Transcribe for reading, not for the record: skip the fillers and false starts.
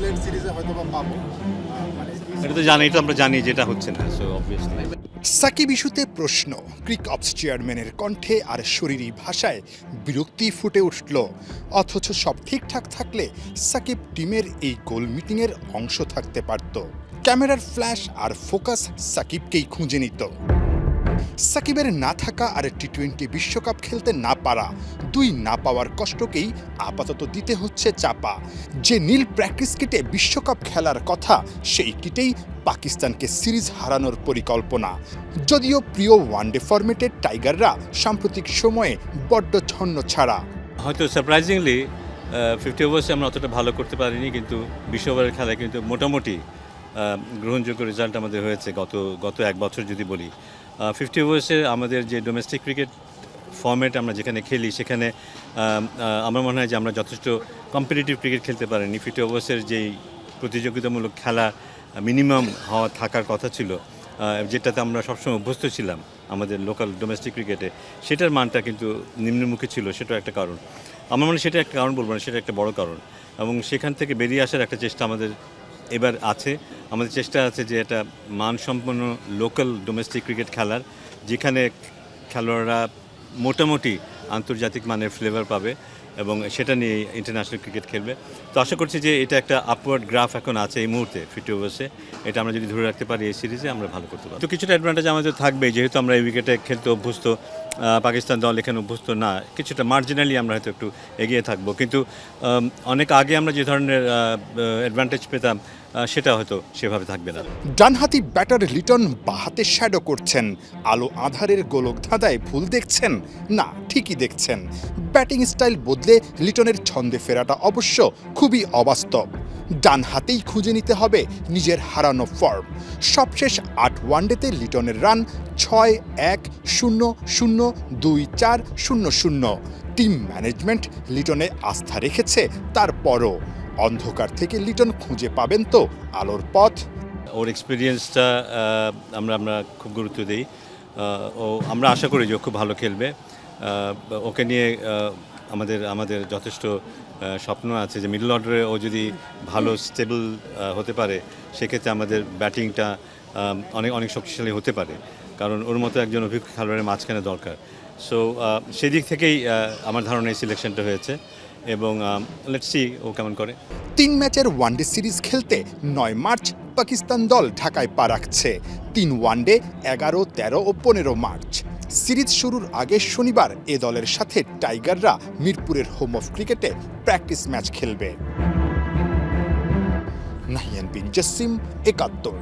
New Zealand সিরিজে হয়তো বা পাবো। এটা তো জানি, এটা আমরা জানি যেটা হচ্ছে না, সো অবভিয়াসলি। সাকিব ইস্যুতে প্রশ্ন, ক্রিক অপস চেয়ারম্যানের কণ্ঠে আর শরীরী ভাষায় বিরক্তি ফুটে উঠল। অথচ সব ঠিকঠাক থাকলে সাকিব টিমের এই গোল মিটিংয়ের অংশ থাকতে পারত। ক্যামেরার ফ্ল্যাশ আর ফোকাস সাকিবকেই খুঁজে নিত। সাকিবের না থাকা আর টি-20 বিশ্বকাপ খেলতে না পারা, দুই না পাওয়ার কষ্টকেই আপাতত দিতে হচ্ছে চাপা। যে নীল প্র্যাকটিস কিটে বিশ্বকাপ খেলার কথা, সেই কিটেই পাকিস্তানকে সিরিজ হারানোর পরিকল্পনা। যদিও প্রিয় ওয়ানডে ফরম্যাটের টাইগাররা সাম্প্রতিক সময়ে বড্ড ছন্ন ছাড়া। হয়তো সারপ্রাইজিংলি 50 ওভার্সে আমরা অতটা ভালো করতে পারিনি, কিন্তু 20 ওভারের খেলায় কিন্তু মোটামুটি গ্রহণযোগ্য রেজাল্ট আমাদের হয়েছে গত এক বছর যদি বলি। 50 ওভার্সে আমাদের যে ডোমেস্টিক ক্রিকেট ফর্ম্যাট আমরা যেখানে খেলি, সেখানে আমার মনে হয় যে আমরা যথেষ্ট কম্পিটিটিভ ক্রিকেট খেলতে পারিনি। 50 ওভার্সের যেই প্রতিযোগিতামূলক খেলা মিনিমাম থাকার কথা ছিল, যেটাতে আমরা সবসময় অভ্যস্ত ছিলাম আমাদের লোকাল ডোমেস্টিক ক্রিকেটে, সেটার মানটা কিন্তু নিম্নমুখী ছিল। সেটাও একটা কারণ। আমার মনে হয় সেটা একটা কারণ বলবো না, সেটা একটা বড় কারণ। এবং সেখান থেকে বেরিয়ে আসার একটা চেষ্টা আমাদের এবার আছে। আমাদের চেষ্টা আছে যে একটা মানসম্পন্ন লোকাল ডোমেস্টিক ক্রিকেট খেলার, যেখানে খেলোয়াড়রা মোটামুটি আন্তর্জাতিক মানের ফ্লেভার পাবে এবং সেটা নিয়ে ইন্টারন্যাশনাল ক্রিকেট খেলবে। তো আশা করছি যে এটা একটা আপওয়ার্ড গ্রাফ এখন আছে এই মুহূর্তে 50 ওভার্সে। এটা আমরা যদি ধরে রাখতে পারি এই সিরিজে, আমরা ভালো করতে পারি। তো কিছুটা অ্যাডভান্টেজ আমাদের থাকবে, যেহেতু আমরা এই উইকেটে খেলতে অভ্যস্ত, পাকিস্তান দল এখানে অভ্যস্ত না। কিছুটা মার্জিনালি আমরা হয়তো একটু এগিয়ে থাকবো, কিন্তু অনেক আগে আমরা যে ধরনের অ্যাডভান্টেজ পেতাম সেটা হয়তো সেভাবে থাকবে না। ডানহাতি ব্যাটার লিটন বাহাতে শ্যাডো করছেন। আলো আধারের গোলক ধাঁধায় ভুল দেখছেন? না, ঠিকই দেখছেন। ব্যাটিং স্টাইল বদলে লিটনের ছন্দে ফেরাটা অবশ্য খুবই অবাস্তব। ডান হাতেই খুঁজে নিতে হবে নিজের হারানো ফর্ম। সবশেষ 8 ওয়ানডেতে লিটনের রান 6-1-0-0-2-4-0-0। টিম ম্যানেজমেন্ট লিটনে আস্থা রেখেছে, তারপরও অন্ধকার থেকে লিটন খুঁজে পাবেন তো আলোর পথ। ওর এক্সপিরিয়েন্সটা আমরা খুব গুরুত্ব দিই। আমরা আশা করি যে ও খুব ভালো খেলবে। ওকে নিয়ে আমাদের যথেষ্ট স্বপ্ন আছে যে মিডল অর্ডারে ও যদি ভালো স্টেবল হতে পারে, সেক্ষেত্রে আমাদের ব্যাটিংটা অনেক শক্তিশালী হতে পারে, কারণ ওর মতো একজন অভিজ্ঞ খেলোয়াড়ের মাঝখানে দরকার। সো সেই দিক থেকেই আমার ধারণা এই সিলেকশনটা হয়েছে এবং লেটস সি ও কেমন করে। 3 ম্যাচের ওয়ানডে সিরিজ খেলতে 9 মার্চ পাকিস্তান দল ঢাকায় পা রাখছে। 3 ওয়ানডে 11, 13 ও 15 মার্চ। সিরিজ শুরুর আগে শনিবার এ দলের সাথে টাইগাররা মিরপুরের হোম অফ ক্রিকেটে প্র্যাকটিস ম্যাচ খেলবে। নাহিয়ান বিন জসিম, 71।